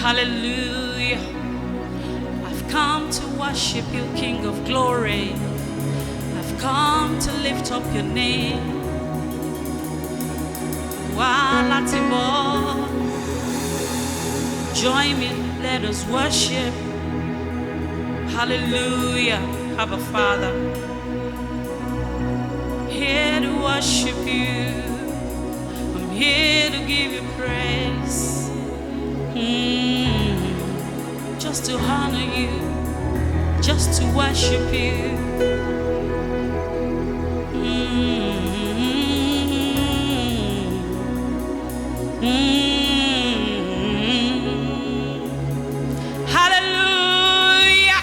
Hallelujah. I've come to worship you, King of glory. I've come to lift up your name. Join me, let us worship. Hallelujah. Abba Father, here to worship you. I'm here to give you praise. Just to honor you, just to worship you. Hallelujah.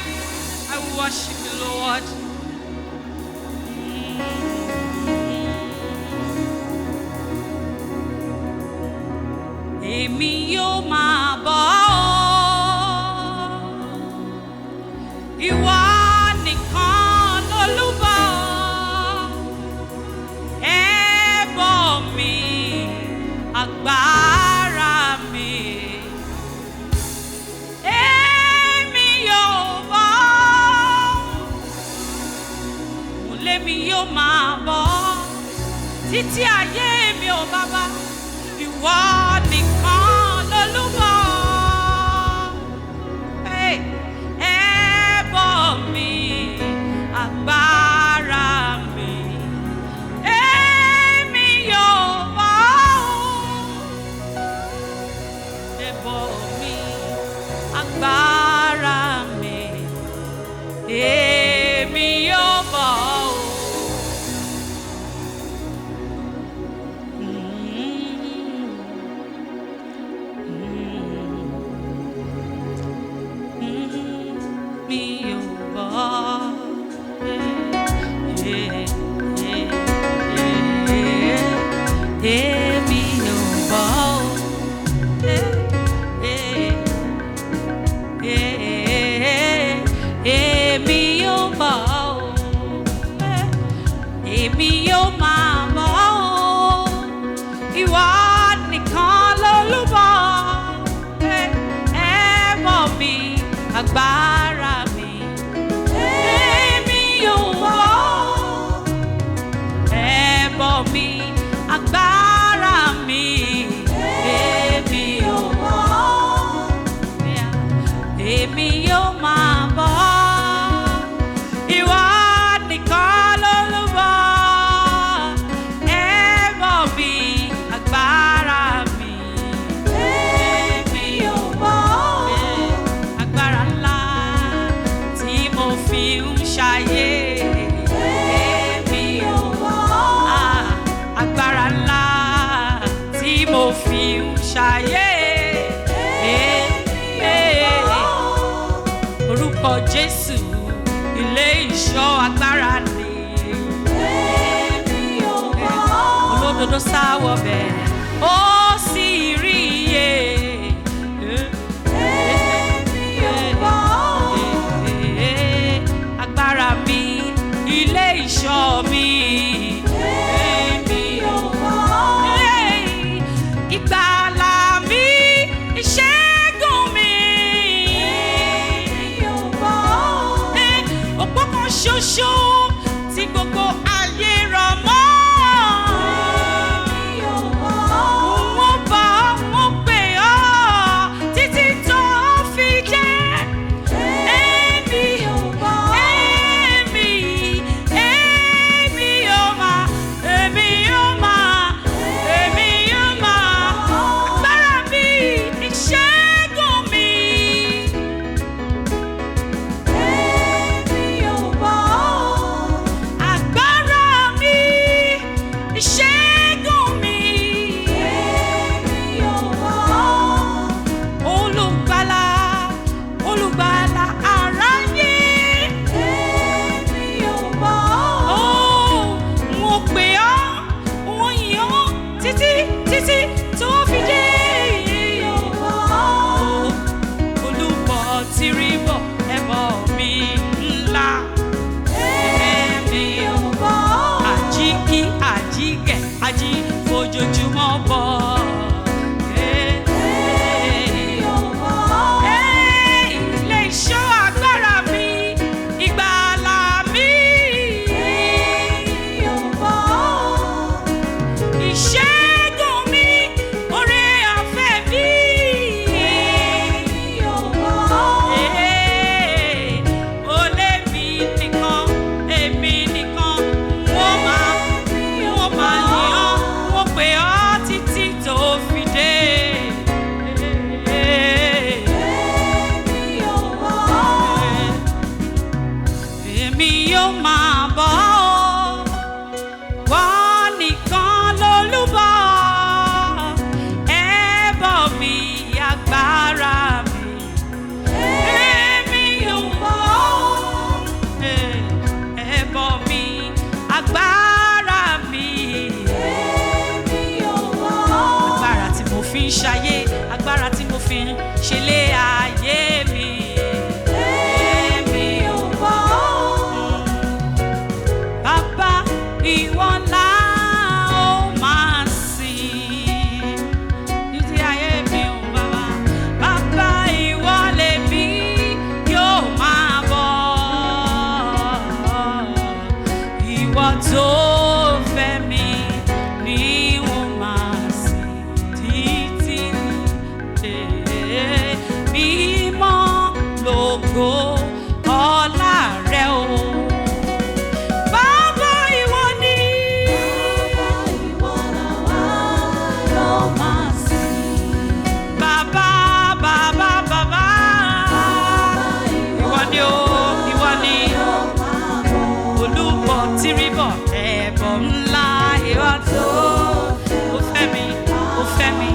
I worship you, Lord. Èmi yóò máa bọ̀ ìwọ nìkan lolúbọ ẹbọ mi agbára mi èmi yóò bọ̀ lèmi yóò máa bọ̀ títí ayé mi ò bàbá ìwọ nìkan lolúbọ ẹbọ mi agbára mi èmi yóò bọ̀ ẹbọ mi agbára mi èmi yóò bọ̀. Èmi yóò máa bọ̀ ìwọ nìkan lolúbọ ẹbọ mi agbára mi èmi yóò bọ̀ ẹbọ mi agbára mi èmi yóò bọ̀ èmi yóò máa bọ̀ ìwọ nìkan lolúbọ ẹbọ mi agbára mi èmi yóò bọ̀ agbára ńlá tí mo fi ń ṣayé èmi yóò bọ̀ agbára ńlá tí mo fi ń ṣayé orúkọ Jésù ilé ìṣọ́ agbára ni olódodo sáwọ̀ bẹ̀ ó sì rí iye agbára mi ilé ìṣọ́ mi ìgbàlà mi ìṣẹ́gun mi òpó kan ṣoṣo tí gbogbo ayé rọ̀ mọ́. Wọ́n bá wọn pè ọ́ títí tó fi jẹ́ èmi yóò máa agbára mi ìṣẹ́gun mi. mímọ́ lógo ọlá rẹ o. Bàbá ìwọ ni. Bàbá ìwọ ni o, ìwọ ni olúbọ tìrìbọ ẹbọ ńlá ìwọ tó. Ó fẹ́ mi, ó fẹ́ mi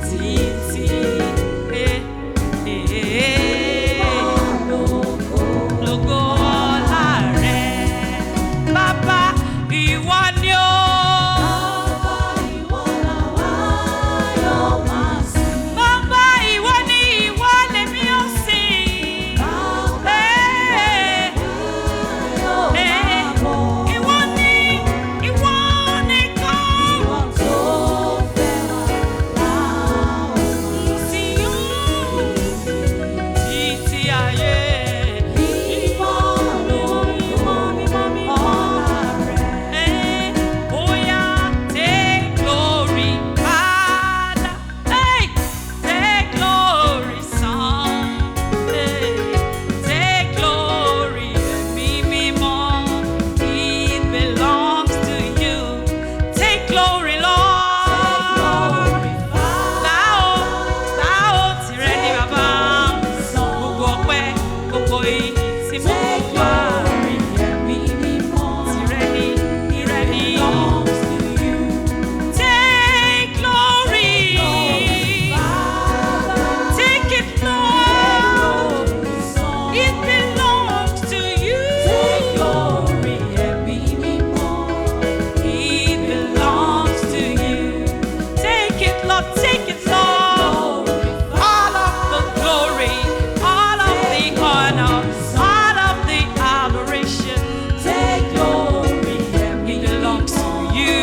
títí lógo ọlá rẹ. Bàbá ìwọ ni o. Bàbá ìwọ ni, ìwọ lèmi ó sìn. Ìwọ ni, ìwọ nìkan. Sìn ọ́ títí ayé. Oya, take glory, Father. Hey, take glory, Son. Hey, take glory, ẹ̀mí mímọ́. It belongs to you. Take glory, Lord. Thou tìrẹ ni bàbá. Gbogbo ọpẹ́, gbogbo ìyìn tí mo wá rí. Tìrẹ ni, tìrẹ ni. Take glory. Take it, Lord. It belongs to you. It belongs to you. Take it, Lord. Take it, Lord. All of the glory, all of the honor, all of the adoration. It belongs to you.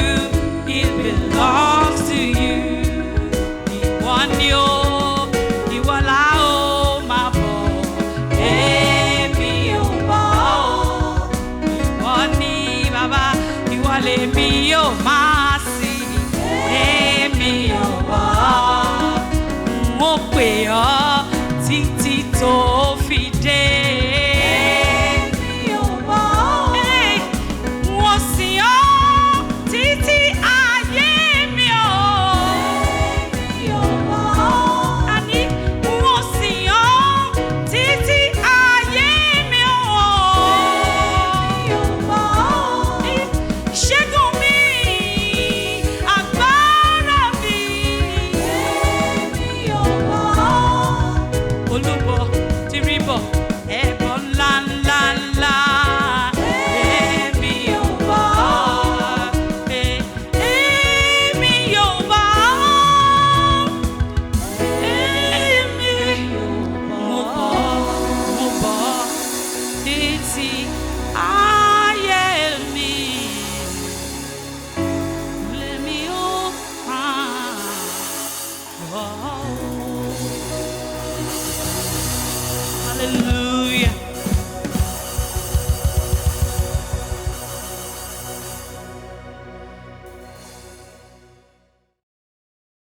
It belongs to you. Ìwọ ni o, ìwọ la ó máa bọ̀. Èmi ò bọ̀. Ìwọ ni bàbá, ìwọ lèmi yóò máa sìn. Èmi ò bọ̀. Mo pè ọ́ títí tó fi dé. Hey, mo sìn ọ́ títí ayé mi o. Àní mo sìn ọ́ títí ayé mi o. Ìṣẹ́gun mi, agbára mi. Olúbọ tìrìbọ ẹbọ ńlá ńlá ńlá. Èmi ò bọ̀. Èmi ò bọ̀. Mo bọ̀ títí ayé mi. Lèmi ó máa bọ̀. Hallelujah.